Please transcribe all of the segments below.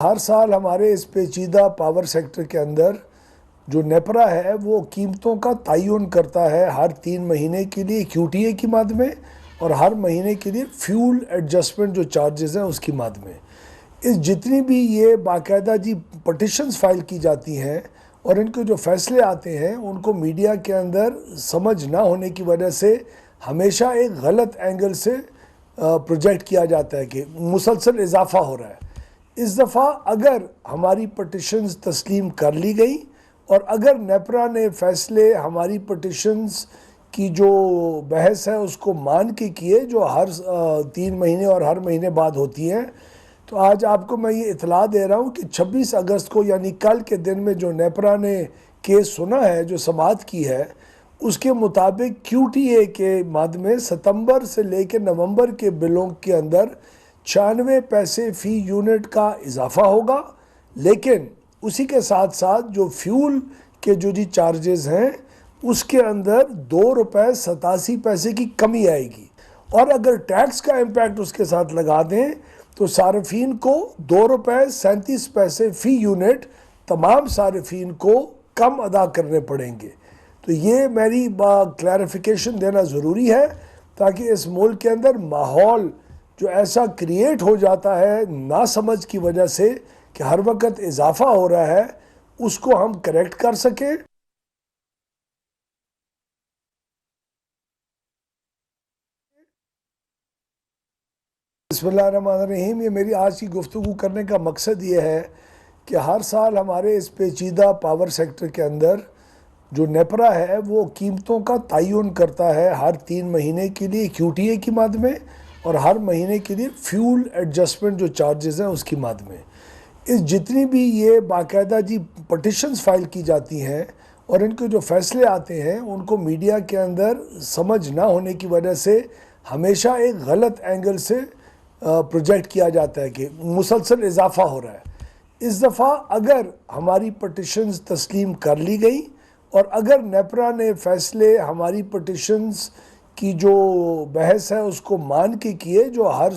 ہر سال ہمارے اس پیچیدہ پاور سیکٹر کے اندر جو نیپرا ہے وہ قیمتوں کا تعین کرتا ہے ہر 3 مہینے کے لیے QTA کی مد میں اور ہر مہینے کے لیے فیول ایڈجسٹمنٹ جو چارجز ہیں اس کی مد میں۔ اس جتنی بھی یہ باقاعدہ پٹیشنز فائل کی جاتی ہیں اور ان کے جو فیصلے آتے ہیں ان کو میڈیا کے اندر سمجھ نہ ہونے کی وجہ سے ہمیشہ ایک غلط اینگل سے پروجیکٹ کیا جاتا ہے کہ مسلسل اضافہ ہو رہا ہے۔ اس دفعہ اگر ہماری پٹیشنز تسلیم کر لی گئی اور اگر نیپرا نے فیصلے ہماری پٹیشنز کی جو بحث ہے اس کو مان کے کیے جو ہر 3 مہینے اور ہر مہینے بعد ہوتی ہیں، تو آج آپ کو میں یہ اطلاع دے رہا ہوں کہ 26 اگست کو یعنی کل کے دن میں جو نیپرا نے کیس سنا ہے، جو سماعت کی ہے، اس کے مطابق QTA کے مد میں ستمبر سے لے کے نومبر کے بلوں کے اندر 96 پیسے فی یونٹ کا اضافہ ہوگا، لیکن اسی کے ساتھ ساتھ جو فیول کے جو چارجز ہیں اس کے اندر 2 روپے 87 پیسے کی کمی آئے گی، اور اگر ٹیکس کا امپیکٹ اس کے ساتھ لگا دیں تو صارفین کو 2 روپے 37 پیسے فی یونٹ تمام صارفین کو کم ادا کرنے پڑیں گے۔ تو یہ میری کلیریفیکیشن دینا ضروری ہے تاکہ اس ملک کے اندر ماحول جو ایسا کریٹ ہو جاتا ہے ناسمجھ کی وجہ سے کہ ہر وقت اضافہ ہو رہا ہے، اس کو ہم کریکٹ کر سکیں۔ بسم اللہ الرحمن الرحیم۔ یہ میری آج کی گفتگو کرنے کا مقصد یہ ہے کہ ہر سال ہمارے اس پیچیدہ پاور سیکٹر کے اندر جو نیپرا ہے وہ قیمتوں کا تعین کرتا ہے ہر 3 مہینے کے لیے QTA کی مد میں اور ہر مہینے کے لیے فیول ایڈجسٹمنٹ جو چارجز ہیں اس کی مد میں۔ اس جتنی بھی یہ باقاعدہ پٹیشنز فائل کی جاتی ہیں اور ان کے جو فیصلے آتے ہیں ان کو میڈیا کے اندر سمجھ نہ ہونے کی وجہ سے ہمیشہ ایک غلط اینگل سے پروجیکٹ کیا جاتا ہے کہ مسلسل اضافہ ہو رہا ہے۔ اس دفعہ اگر ہماری پٹیشنز تسلیم کر لی گئی اور اگر نیپرا نے فیصلے ہماری پٹیشنز کی جو بحث ہے اس کو مان کے کیے جو ہر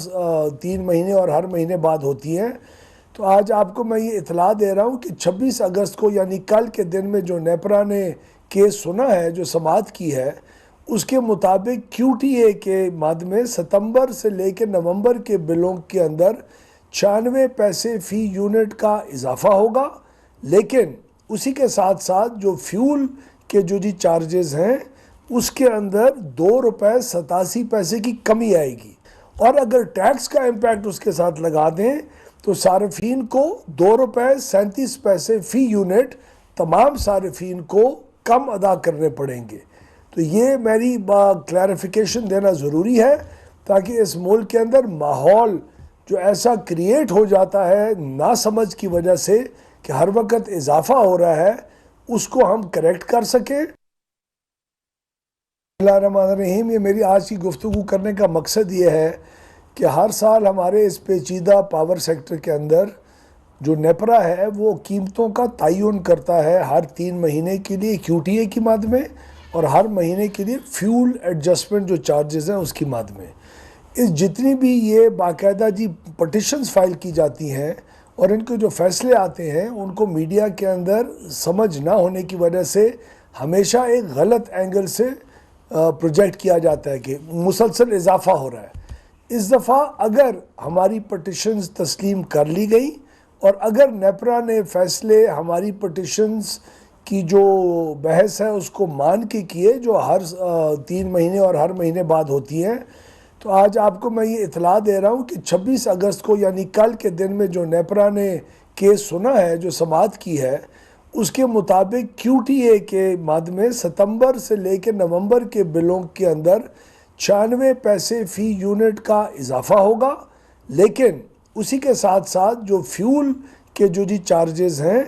3 مہینے اور ہر مہینے بعد ہوتی ہیں، تو آج آپ کو میں یہ اطلاع دے رہا ہوں کہ 26 اگست کو یعنی کل کے دن میں جو نیپرا نے کیس سنا ہے، جو سماعت کی ہے، اس کے مطابق QTA کے مد میں ستمبر سے لے کے نومبر کے بلوں کے اندر 96 پیسے فی یونٹ کا اضافہ ہوگا، لیکن اسی کے ساتھ ساتھ جو فیول کے جو چارجز ہیں اس کے اندر 2 روپے 87 پیسے کی کمی آئے گی، اور اگر ٹیکس کا امپیکٹ اس کے ساتھ لگا دیں تو صارفین کو 2 روپے 37 پیسے فی یونٹ تمام صارفین کو کم ادا کرنے پڑیں گے۔ تو یہ میری کلیریفیکیشن دینا ضروری ہے تاکہ اس ملک کے اندر ماحول جو ایسا کریٹ ہو جاتا ہے ناسمجھ کی وجہ سے کہ ہر وقت اضافہ ہو رہا ہے، اس کو ہم کریکٹ کر سکیں۔ بسم اللہ الرحمن الرحیم۔ یہ میری آج کی گفتگو کرنے کا مقصد یہ ہے کہ ہر سال ہمارے اس پیچیدہ پاور سیکٹر کے اندر جو نیپرا ہے وہ قیمتوں کا تعین کرتا ہے ہر 3 مہینے کے لیے QTA کی مد میں اور ہر مہینے کے لیے فیول ایڈجسٹمنٹ جو چارجز ہیں اس کی مد میں۔ اس جتنی بھی یہ باقاعدہ پٹیشنز فائل کی جاتی ہیں اور ان کے جو فیصلے آتے ہیں ان کو میڈیا کے اندر سمجھ نہ ہونے کی وجہ سے ہمیشہ ایک غلط اینگل سے پروجیکٹ کیا جاتا ہے کہ مسلسل اضافہ ہو رہا ہے۔ اس دفعہ اگر ہماری پٹیشنز تسلیم کر لی گئی اور اگر نیپرا نے فیصلے ہماری پٹیشنز کی جو بحث ہے اس کو مان کے کیے جو ہر 3 مہینے اور ہر مہینے بعد ہوتی ہیں، تو آج آپ کو میں یہ اطلاع دے رہا ہوں کہ 26 اگست کو یعنی کل کے دن میں جو نیپرا نے کیس سنا ہے، جو سماعت کی ہے، اس کے مطابق QTA کے مد میں ستمبر سے لے کے نومبر کے بلوں کے اندر 96 پیسے فی یونٹ کا اضافہ ہوگا، لیکن اسی کے ساتھ ساتھ جو فیول کے جو چارجز ہیں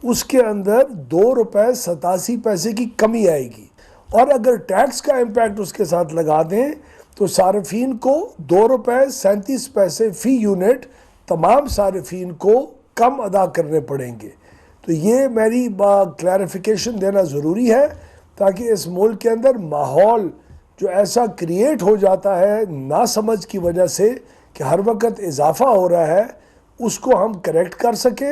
اس کے اندر 2 روپے 87 پیسے کی کمی آئے گی، اور اگر ٹیکس کا امپیکٹ اس کے ساتھ لگا دیں تو صارفین کو 2 روپے 37 پیسے فی یونٹ تمام صارفین کو کم ادا کرنے پڑیں گے۔ تو یہ میری کلیریفیکیشن دینا ضروری ہے تاکہ اس ملک کے اندر ماحول جو ایسا کریٹ ہو جاتا ہے ناسمجھ کی وجہ سے کہ ہر وقت اضافہ ہو رہا ہے، اس کو ہم کریکٹ کر سکیں